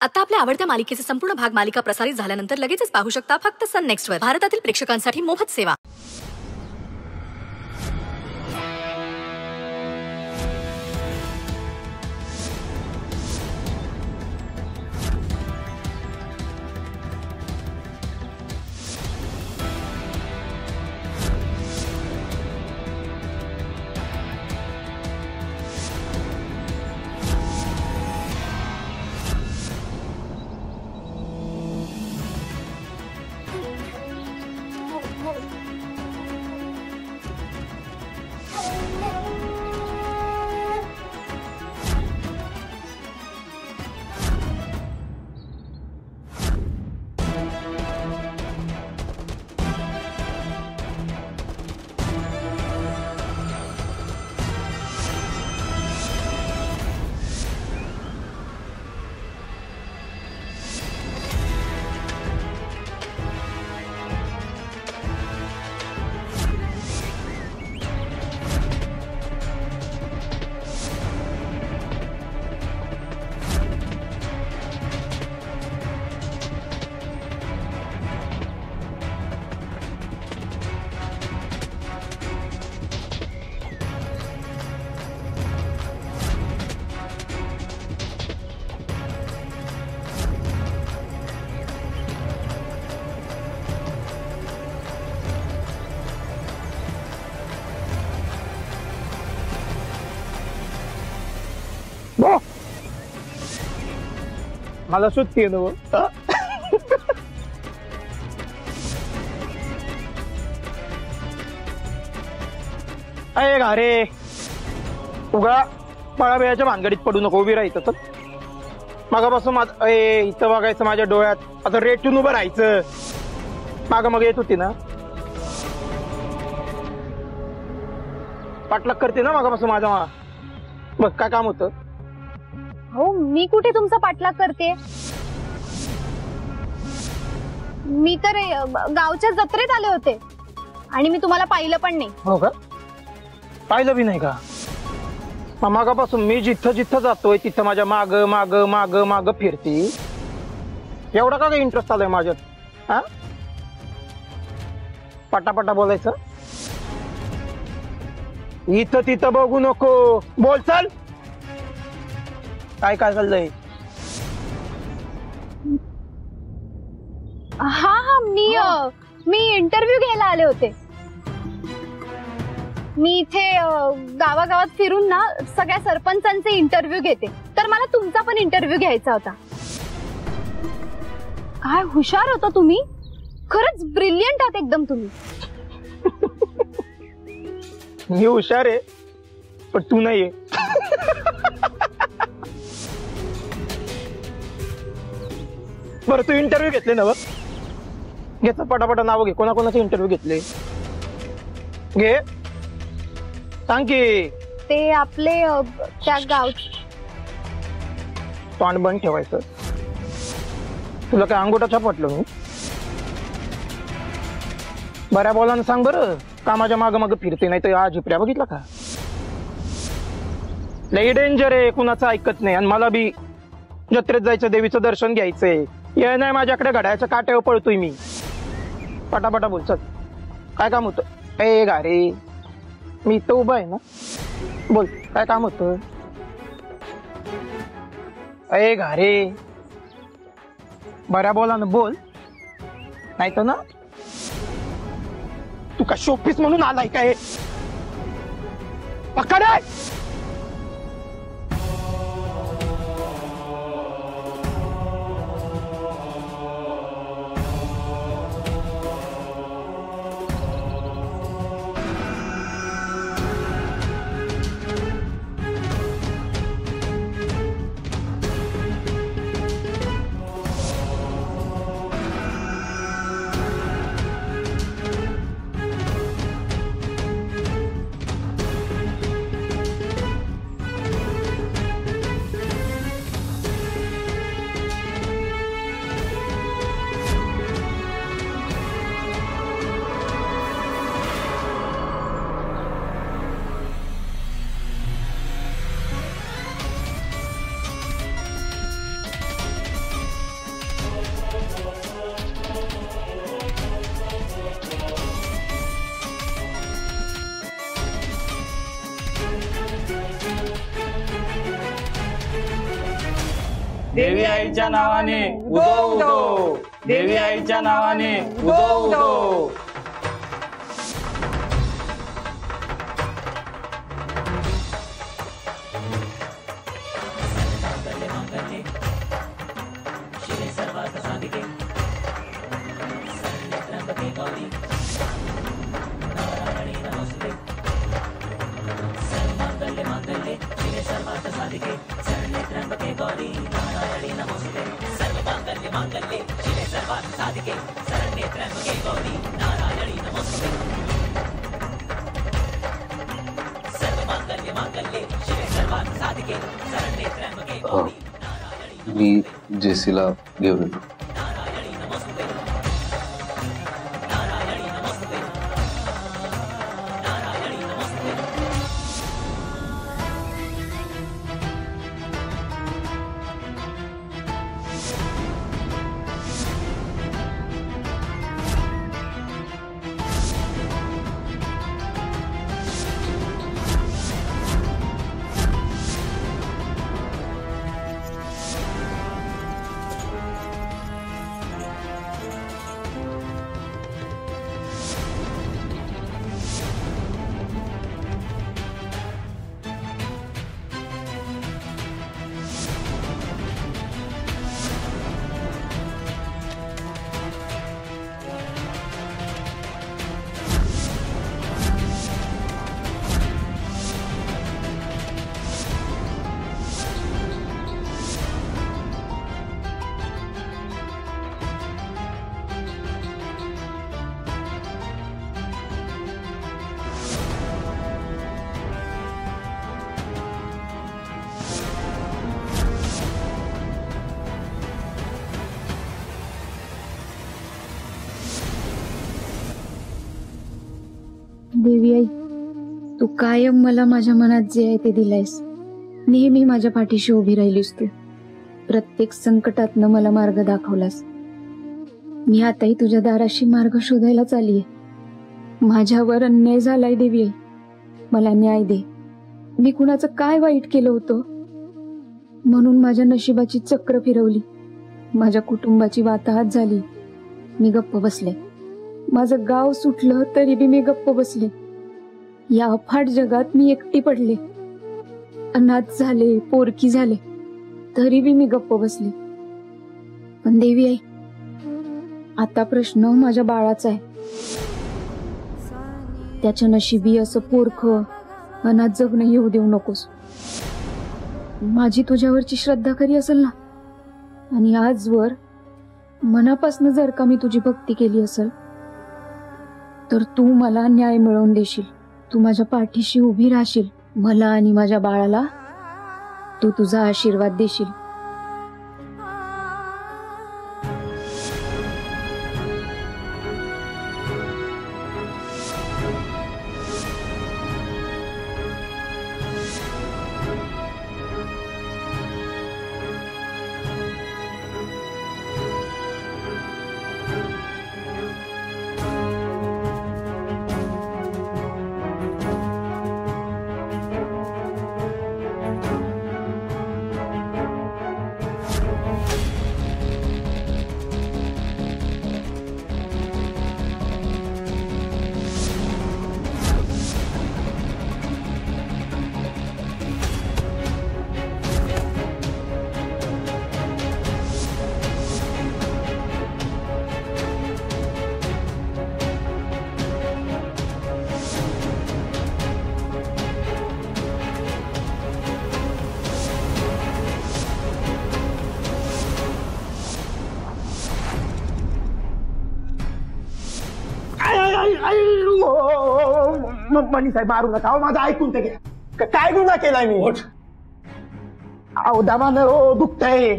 आता आपल्या आवडत्या मालिकेचे संपूर्ण भाग मालिका प्रसारित झाल्यानंतर लगेचच पाहू शकता फक्त सन नेक्स्टवर. भारतातील प्रेक्षकांसाठी मोफत सेवा. मला सुट्टी आहे ना. अरे घारे उगा पळाबिळाच्या भानगडीत पडू नको. उभी राहायचं तर मागापासून इथं बघायचं माझ्या डोळ्यात. आता रेटून उभं राहायचं. माग येत होती ना. पाठलाग करते ना मागापासून माझा. बघ काय काम होतं. हो मी कुठे तुमचा पाठलाग करते. मी तर गावच्या जत्रेत आले होते आणि मी तुम्हाला पाहिलं पण नाही. हो का. पाहिलं बी नाही का. मागापासून मी जिथं जिथं जातोय तिथं माझ्या माग माग माग माग फिरती. एवढा का इंटरेस्ट आलाय माझ्यात. हा पटापटा बोलायचं. इथं तिथं बघू नको. बोल चल. काय काय चाललंय. हा हा मी इंटरव्ह्यू घ्यायला आले होते. मी इथे गावागावात फिरून ना सगळ्या सरपंचांचे इंटरव्ह्यू घेते. तर मला तुमचा पण इंटरव्ह्यू घ्यायचा होता. काय हुशार होता तुम्ही. खरंच ब्रिलियंट आहात एकदम तुम्ही. मी हुशार आहे पण तू नाहीये. बरं तू इंटरव्ह्यू घेतले ना. घेत पटापटा नाव घे. कोणाकोणाचे इंटरव्ह्यू घेतले घे. सांग की. ते आपले त्या गाव. तोंड बंद ठेवायचं. तुला काय अंगोठा पटलं मी. बऱ्या बोलानं सांग बरं. कामाच्या माग माग फिरते नाही तर आज झिपऱ्या बघितला का. लई डेंजर आहे. कुणाचं ऐकत नाही. आणि मला बी जत्रेत जायचं. देवीचं दर्शन घ्यायचंय. ये नाही माझ्याकडे घड्याच्या काट्यावर पळतोय मी. पटापटा बोल चल. काय काम होतं. ए गारे मी इथं उभं आहे ना. बोल काय काम होतं. ए घारे बऱ्या बोलानं बोल. नाही तर ना तू का शोपीस म्हणून आलाय काय. पकड. देवी आईच्या नावाने उदो उदो, देवी आईच्या नावाने उदो उदो. मी जेसीला घेऊन येतो. देवी आई, तू कायम मला माझ्या मनात जे आहे ते दिलायस. नेहमी माझ्या पाठीशी उभी राहिलीस तू. प्रत्येक संकटातनं मला मार्ग दाखवलास. मी आताही तुझ्या दाराशी मार्ग शोधायलाच आलीये. माझ्यावर अन्याय झालाय देवी आई, मला न्याय दे. मी कुणाचं काय वाईट केलं होतं म्हणून माझ्या नशिबाची चक्र फिरवली. माझ्या कुटुंबाची वाताहत झाली, मी गप्प बसले. माझं गाव सुटलं तरी बी मी गप्प बसले. या अफाट जगात मी एकटी पडले. अनाथ झाले, पोरकी झाले, तरी बी मी गप्प बसले. पण देवी आई, आता प्रश्न माझ्या बाळाचा आहे. त्याच्या नशिबी असं पोरख अनाथ जगणं येऊ देऊ नकोस. माझी तुझ्यावरची श्रद्धा खरी असेल ना, आणि आजवर मनापासून जर का मी तुझी भक्ती केली असेल तर तू मला न्याय मिळवून देशील. तू माझ्या पाठीशी उभी राहशील. मला आणि माझ्या बाळाला तू तुझा आशीर्वाद देशील. मनी साहेब मारू नका, माझं ऐकून ते घ्या. काय गुन्हा केलाय मी? अहो दमानं दुखतंय.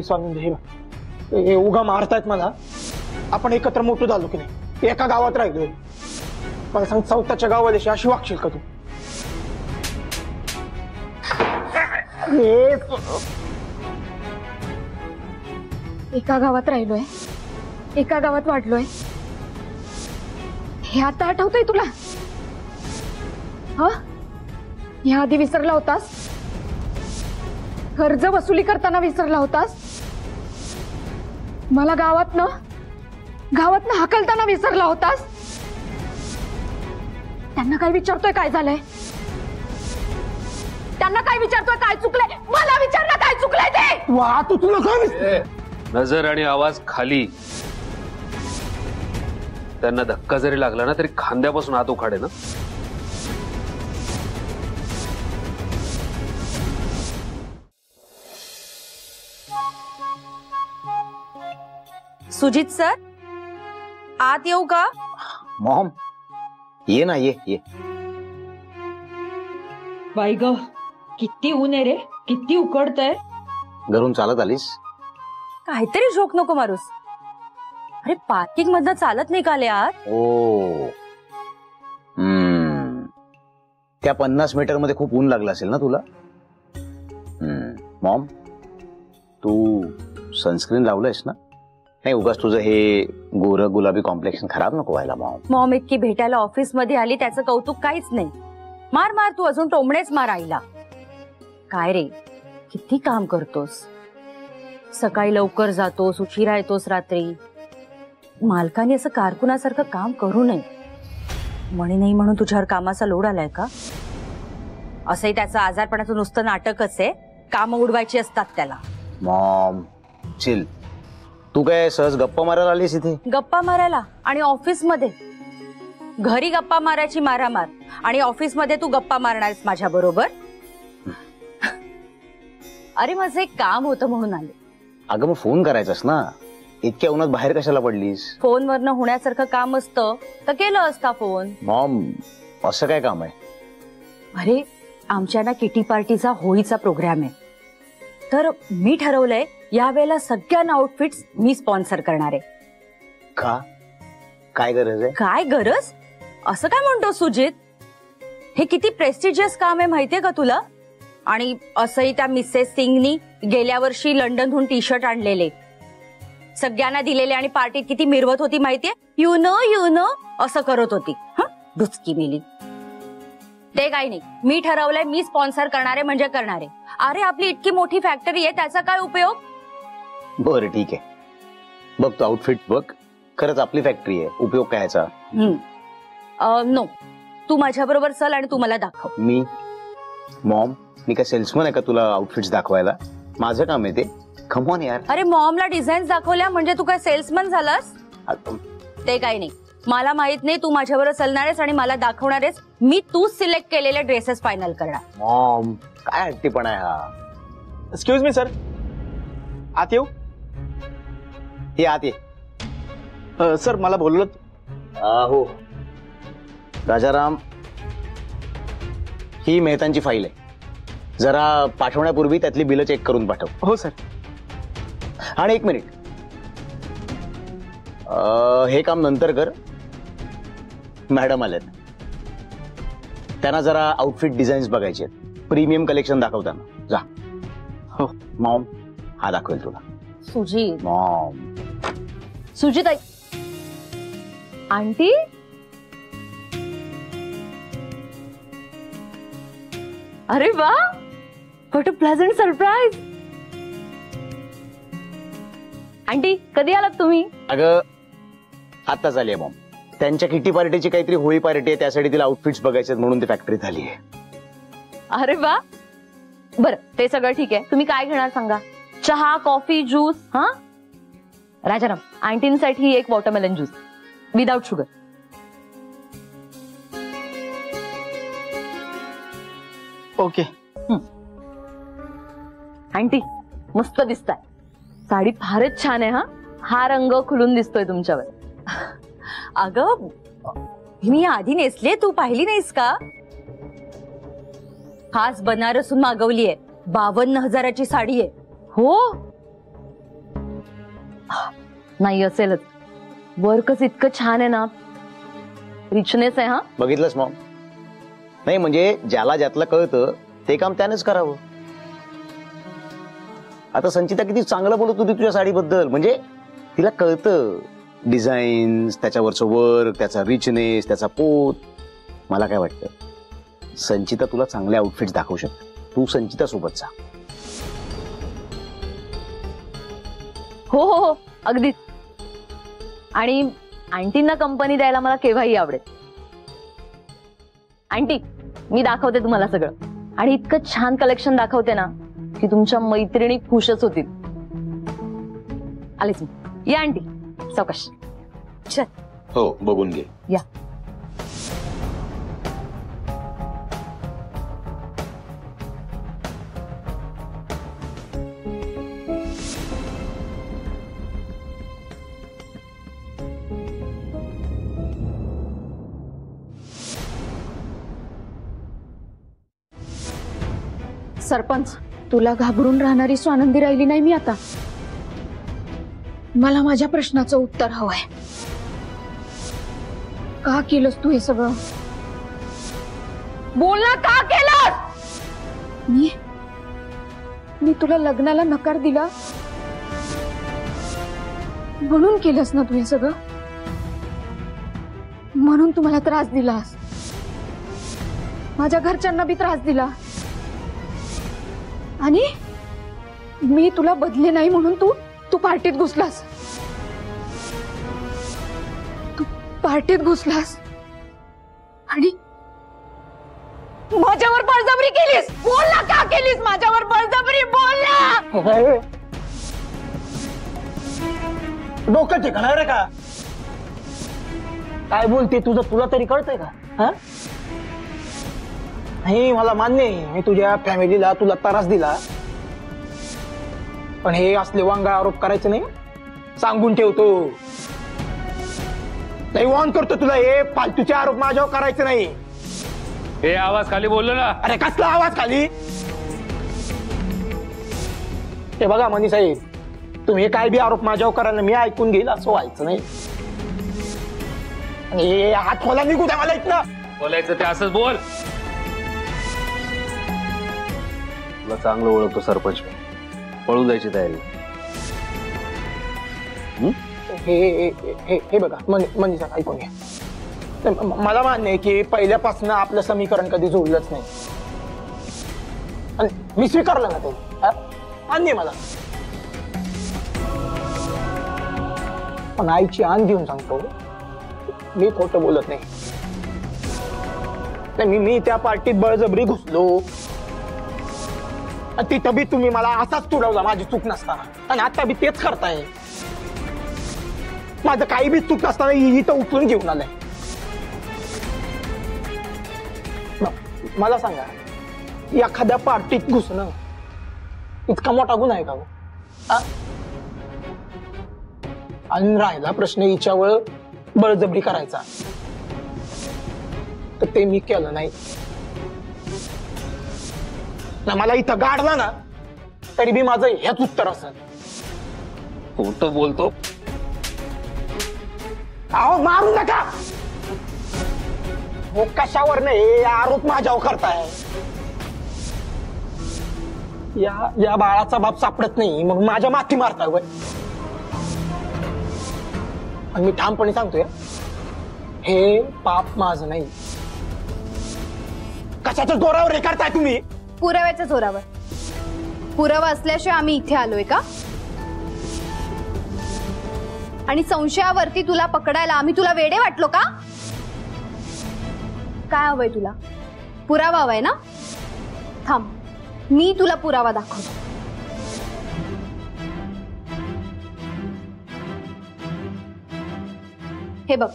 स्वामी उगा मारतायत मला. आपण एकत्र मोठं झालो की नाही, एका गावात राहिलोय. मला सांग, चौथाच्या गावाला अशी वागशील का तू? एका गावात राहिलोय, एका गावात वाढलोय. हे आता आठवतंय तुला? या आधी विसरला होतास? कर्ज वसुली करताना विसरला होतास? मला गावातनं हाकलताना विसरला होतास? त्यांना काय विचारतोय काय झालंय? त्यांना काय विचारतोय काय चुकलंय? मला विचार ना काय चुकलंय ते. वा तू तुला काय नजर आणि आवाज खाली. त्यांना धक्का जरी लागला ना तरी खांद्यापासून हात उखाडे ना. सुजित सर, आत येऊ का? मॉम ये ना, ये. बाई ग, किती ऊन आहे रे, किती उकडतंय. घरून चालत आलीस? काहीतरी झोक नको मारूस. अरे पार्किंग मधनं चालत निघाले आत. ओ त्या 50 मीटर मध्ये खूप ऊन लागलं असेल ना तुला. मॉम तू सनस्क्रीन लावलंयस ना? नाही उगाच तुझं हे गोर गुलाबी कॉम्प्लेक्शन खराब नको व्हायला. मॉम इतकी भेटायला ऑफिस मध्ये आली त्याचं कौतुक काहीच नाही. मार तू अजून टोमणेच मार आईला. काय रे किती काम करतोस. सकाळी लवकर जातोस, उशिरा येतोस रात्री. मालकाने असं कारकुनासारखं काम करू नये. म्हणे नाही म्हणून तुझ्यावर कामाचा लोड आलाय का? असंही त्याचं आजारपणाचं नुसतं नाटकच आहे. काम उडवायची असतात त्याला. Maugham chill. तू काय सहज गप्पा मारायला आलीस इथे? गप्पा मारायला आणि ऑफिस मध्ये? घरी गप्पा मारायची मारामार आणि ऑफिस मध्ये तू गप्पा मारणारस माझ्या बरोबर? अरे माझं एक काम होतं म्हणून आले. अगं मग फोन करायचास ना. इतक्या उन्हात बाहेर कशाला पडलीस? फोनवरनं होण्यासारखं काम असतं तर केलं असता फोन. मॉम असं काय काम आहे? अरे आमच्या ना किटी पार्टीचा होळीचा प्रोग्राम आहे. तर मी ठरवलंय यावेळेला सगळ्यांना आउटफिट्स मी स्पॉन्सर करणार आहे. का? काय गरज आहे? काय गरज? असं काय म्हणतो सुजित? हे किती प्रेस्टिजियस काम आहे माहितीये का तुला? आणि असंही त्या मिसेस सिंगनी गेल्या वर्षी लंडनहून टी शर्ट आणलेले, सगळ्यांना दिलेले आणि पार्टीत किती मिरवत होती माहितीये. यु नो असं करत होती. डुचकी मिली. ते काही नाही, मी ठरवलंय मी स्पॉन्सर करणारे म्हणजे करणारे. अरे आपली इतकी मोठी फॅक्टरी आहे, त्याचा काय उपयोग? बरं ठीक आहे, बघ तू आउटफिट बघ. खरंच आपली फॅक्टरी आहे, उपयोग काय याचा? नो, तू माझ्या बरोबर चल आणि तू मला दाखव. मी? मॉम मी काय सेल्समन आहे का तुला आउटफिट्स दाखवायला? माझं काम आहे ते. कम ऑन यार. अरे मॉमला डिझाईन्स दाखवल्या म्हणजे तू काय सेल्समन झालास? ते काही नाही, मला माहित नाही. तू माझ्याबरोबर चलणारेस आणि मला दाखवणारेस. मी तू सिलेक्ट केलेले ड्रेसेस फायनल करणार. मॉम काय हट्टीपणा आहे हा. एक्सक्यूज मी सर, आत येऊ? हे आत ये. सर मला बोललो. हो राजाराम, ही मेहतांची फाईल आहे. जरा पाठवण्यापूर्वी त्यातली बिलं चेक करून पाठव. हो सर. आणि एक मिनिट, हे काम नंतर कर. मॅडम आलेत, त्यांना जरा आउटफिट डिझाईन्स बघायचे आहेत. प्रीमियम कलेक्शन दाखवताना जा. हो मॉम हा दाखवेल तुला. सुजित. मॉम. सुजित आई. आंटी. अरे वा, what a pleasant surprise. Aunty कधी आलात तुम्ही? अगं आत्ताच आली आहे मॉम. त्यांच्या किटी पार्टीची काहीतरी होळी पार्टी आहे, त्यासाठी तिला आउटफिट्स बघायचे म्हणून ती फॅक्टरीत आली आहे. अरे वा, बरं ते सगळं ठीक आहे. तुम्ही काय घेणार सांगा? चहा, कॉफी, ज्यूस? हा राजाराम, आंटींसाठी एक watermelon juice without sugar. Okay. Aunty मस्त दिसताय. साडी फारच छान आहे. हा रंग खुलून दिसतोय तुमच्यावर. अगं मी आधी नेसले, तू पाहिली नाहीस का? खास बनारसून मागवली आहे. 52,000ची साडी आहे. हो नाही असेलच. वर्कच इतकं छान आहे ना, रिचनेस आहे. बघितलंस मॉम? नाही म्हणजे ज्याला ज्यातलं कळतं ते काम त्यानेच करावं. आता संचिता किती चांगलं बोलत होती तुझ्या साडीबद्दल. म्हणजे तिला कळतं डिझाईन्स, त्याच्यावरचं वर्क, त्याचा रिचनेस, त्याचा पोत. मला काय वाटतं, संचिता तुला चांगले आउटफिट्स दाखवू शकते. तू संचिता सोबत जा. हो हो हो अगदीच. आणि आंटींना कंपनी द्यायला मला केव्हाही आवडेल. आंटी, मी दाखवते तुम्हाला सगळं. आणि इतकं छान कलेक्शन दाखवते ना की तुमच्या मैत्रिणी खुशच होतील. आलेच मी. या आंटी, सावकाश. चल. हो, बघून घे. या. सरपंच, तुला घाबरून राहणारी स्वानंदी राहिली नाही मी आता. मला माझ्या प्रश्नाचं उत्तर हवंय. का केलंस तू हे सगळं? बोल ना, का केलं? मी तुला लग्नाला नकार दिला म्हणून केलंस ना तू हे सगळं? म्हणून तू मला त्रास दिलास, माझ्या घरच्यांना बी त्रास दिला. आणि मी तुला बदले नाही म्हणून तू पार्टीत घुसलास. तू पार्टीत घुसलास आणि माझ्यावर बळजबरी केलीस. बोल ना, का केलीस माझ्यावर बळजबरी? बोल ना. डोकं ठिकाणार रे का? काय बोलते तुझं तुला तरी कळतंय का? हा, नाही मला मान्य आहे, मी तुझ्या फॅमिलीला तुला त्रास दिला, पण हे असले वांगा आरोप करायचे नाही. सांगून ठेवतो, नाही वॉर्न करतो तुला, हे फालतूचे आरोप माझ्यावर करायचे नाही. हे आवाज खाली बोललो ना. अरे कसला आवाज खाली? हे बघा मनी साहेब, तुम्ही काय बी आरोप माझ्यावर करा ना, मी ऐकून घेईल असं व्हायचं नाही. आणि हात खोला निघू द्या मला इथनं. बोलायचं ते असंच बोल. तुला चांगलं ओळखतो सरपंच, पळून जायची तयारी. हे बघा मनी साहेब, ऐकून घ्या. मला मान्य आहे की पहिल्यापासून आपलं समीकरण कधी जोडलंच नाही, आणि मी स्वीकारलं ना ते, मान्य मला. पण आईची आण देऊन सांगतो, मी खोटं बोलत नाही. मी त्या पार्टीत बळजबरी घुसलो, तिथं बी तुम्ही मला असाच तुडवला माझी चूक नसताना, आणि आता बी तेच करताय. माझं काही बी चूक नसताना इथं उचलून घेऊन आलंय. मला सांगा, एखाद्या पार्टीत घुसणं इतका मोठा गुन्हा आहे का हो? आणि राहिला प्रश्न हिच्यावर बळजबरी करायचा, तर ते मी केलं नाही. मला इथं गाडला ना तरी बी माझं हेच उत्तर असेल. खोटं बोलतो. अहो मारू नका. हो, कशावर नाही आरोप माझ्यावर करताय? या बाळाचा बाप सापडत नाही मग माझ्या माथी मारताय वय. आणि मी ठामपणे सांगतोय, हे पाप माझं नाही. कशाच्या जोरावर हे करताय तुम्ही? पुराव्याच्या जोरावर. पुरावा असल्याशिवाय आम्ही इथे आलोय का? आणि संशयावरती तुला पकडायला आम्ही तुला वेडे वाटलो का? काय हवंय तुला? पुरावा हवाय ना? थांब, मी तुला पुरावा दाखवतो. हे बघ.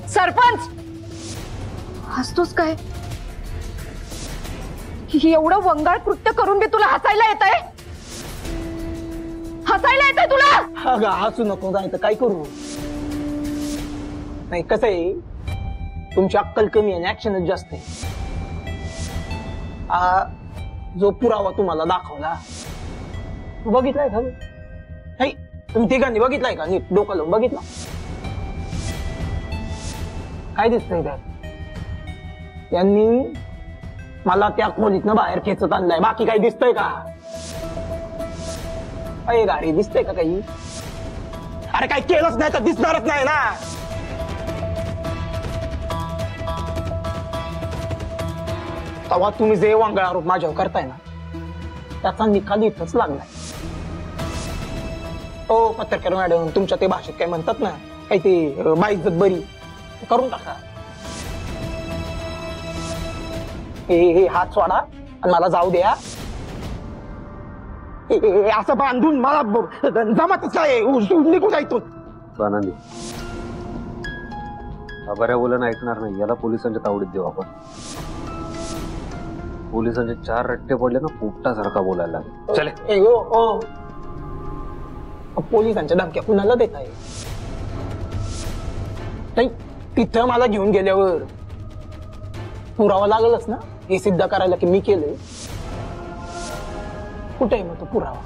सरपंच, हसतोस काय? एवढं वंगाळ कृत्य करून बी तुला हसायला येतंय? हसायला येतंय तुला? अगं हसू नको, नाही तर काय करू? नाही कसं आहे, तुमची अक्कल कमी आहे, ऍक्शनच जास्त आहे. जो पुरावा तुम्हाला दाखवला बघितलाय का नाही? तुम्ही तिघांनी बघितलाय का? नीट डोकं लावून बघितलं काय दिसतंय त्यात? यांनी मला त्या खोलीतनं बाहेर खेचत आणलाय. बाकी काही दिसतंय का? अय गाडी दिसतंय का काही? अरे काही केलंच नाही तर दिसणारच नाही ना. तेव्हा तुम्ही जे वांगळ आरोप माझ्यावर करताय ना त्याचा निकाल इथंच लागलाय. हो पत्रकार मॅडम, तुमच्या ते भाषेत काय म्हणतात ना, काही ते बाईज्जत बरी करून टाका. हे हात सोडा आणि मला जाऊ द्या. असं बांधून मला जमतच काय निघून जायतो. आनंदी बऱ्या बोलणं ऐकणार नाही. याला पोलिसांच्या तावडीत देऊ आपण. पोलिसांचे 4 रट्टे पडले ना पोपटासारखा बोलायला लागले. चले पोलिसांच्या धमक्या कुणाला देत आहे? नाही तिथं मला घेऊन गेल्यावर पुरावा लागलच ना हे सिद्ध करायला की मी केलंय. कुठे आहे मग तो पुरावा?